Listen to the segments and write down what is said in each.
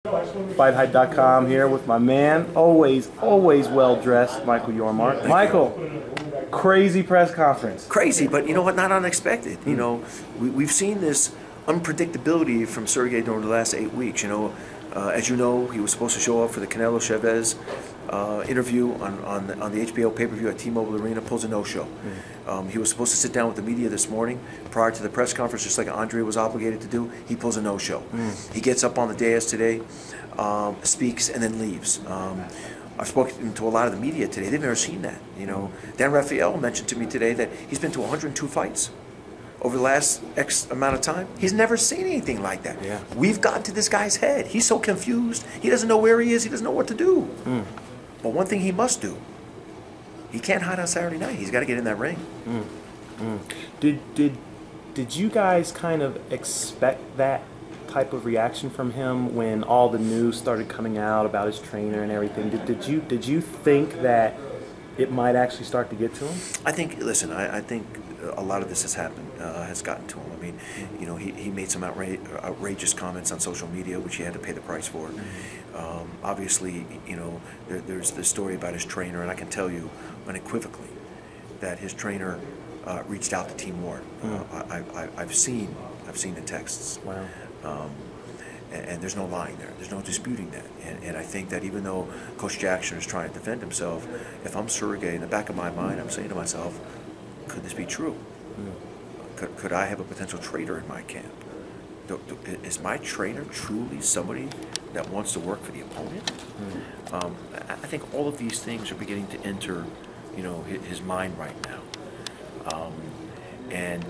FightHype.com here with my man, always well dressed, Michael Yormark. Michael, crazy press conference. Crazy, but you know what? Not unexpected. You know, we've seen this unpredictability from Sergey during the last 8 weeks. You know, as you know, he was supposed to show up for the Canelo Chavez interview on the HBO pay-per-view at T-Mobile Arena, pulls a no-show. He was supposed to sit down with the media this morning prior to the press conference, just like Andre was obligated to do. He pulls a no-show. He gets up on the dais today, speaks, and then leaves. I've spoken to a lot of the media today. They've never seen that. You know, Dan Rafael mentioned to me today that he's been to 102 fights over the last X amount of time. He's never seen anything like that. Yeah. We've gotten to this guy's head. He's so confused. He doesn't know where he is. He doesn't know what to do. But one thing he must do, he can't hide on Saturday night. He's got to get in that ring. Did you guys kind of expect that type of reaction from him when all the news started coming out about his trainer and everything? Did you think that it might actually start to get to him? I think. Listen, I think a lot of this has happened, has gotten to him. I mean, you know, he made some outrageous comments on social media, which he had to pay the price for. Obviously, you know, there's the story about his trainer, and I can tell you unequivocally that his trainer reached out to Team Ward. I've seen the texts. Wow. And there's no lying there. There's no disputing that. And I think that even though Coach Jackson is trying to defend himself, if I'm Sergey, in the back of my mind, I'm saying to myself, could this be true? Could I have a potential traitor in my camp? Is my trainer truly somebody that wants to work for the opponent? I think all of these things are beginning to enter, you know, his mind right now. And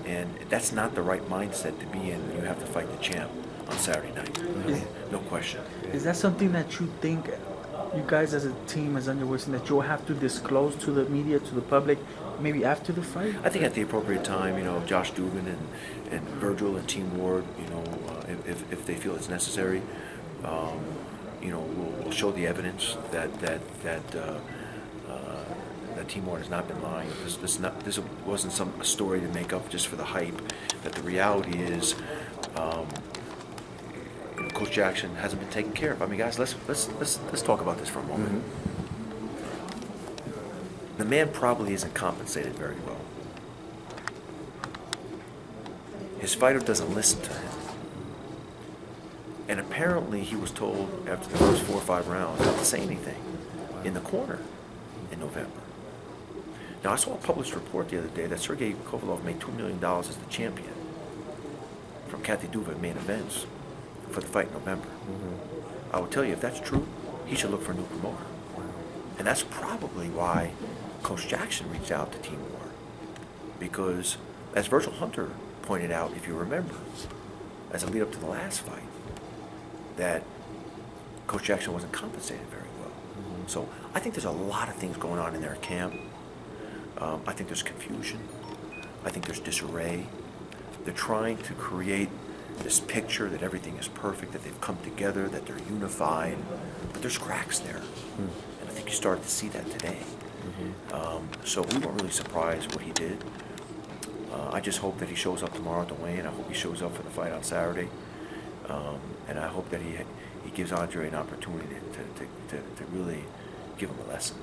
that's not the right mindset to be in when you have to fight the champ on Saturday night. No question. Is that something that you think you guys as a team, as Andre Wilson, that you'll have to disclose to the media, to the public, maybe after the fight? I think at the appropriate time, you know, Josh Dugan and Virgil and Team Ward, you know, if they feel it's necessary, you know, we'll show the evidence that Team Ward has not been lying. This wasn't a story to make up just for the hype. That the reality is, you know, Coach Jackson hasn't been taken care of. I mean, guys, let's talk about this for a moment. The man probably isn't compensated very well. His fighter doesn't listen to him. And apparently he was told after the first 4 or 5 rounds not to say anything in the corner in November. Now, I saw a published report the other day that Sergey Kovalev made $2 million as the champion from Kathy Duva main events for the fight in November. I will tell you, if that's true, he should look for a new promoter. And that's probably why Coach Jackson reached out to Team Ward. Because, as Virgil Hunter pointed out, if you remember, as a lead up to the last fight, that Coach Jackson wasn't compensated very well. So I think there's a lot of things going on in their camp. I think there's confusion. I think there's disarray. They're trying to create this picture that everything is perfect, that they've come together, that they're unified, but there's cracks there. And I think you started to see that today. So we weren't really surprised what he did. I just hope that he shows up tomorrow at the weigh-in. I hope he shows up for the fight on Saturday. And I hope that he gives Andre an opportunity to really give him a lesson.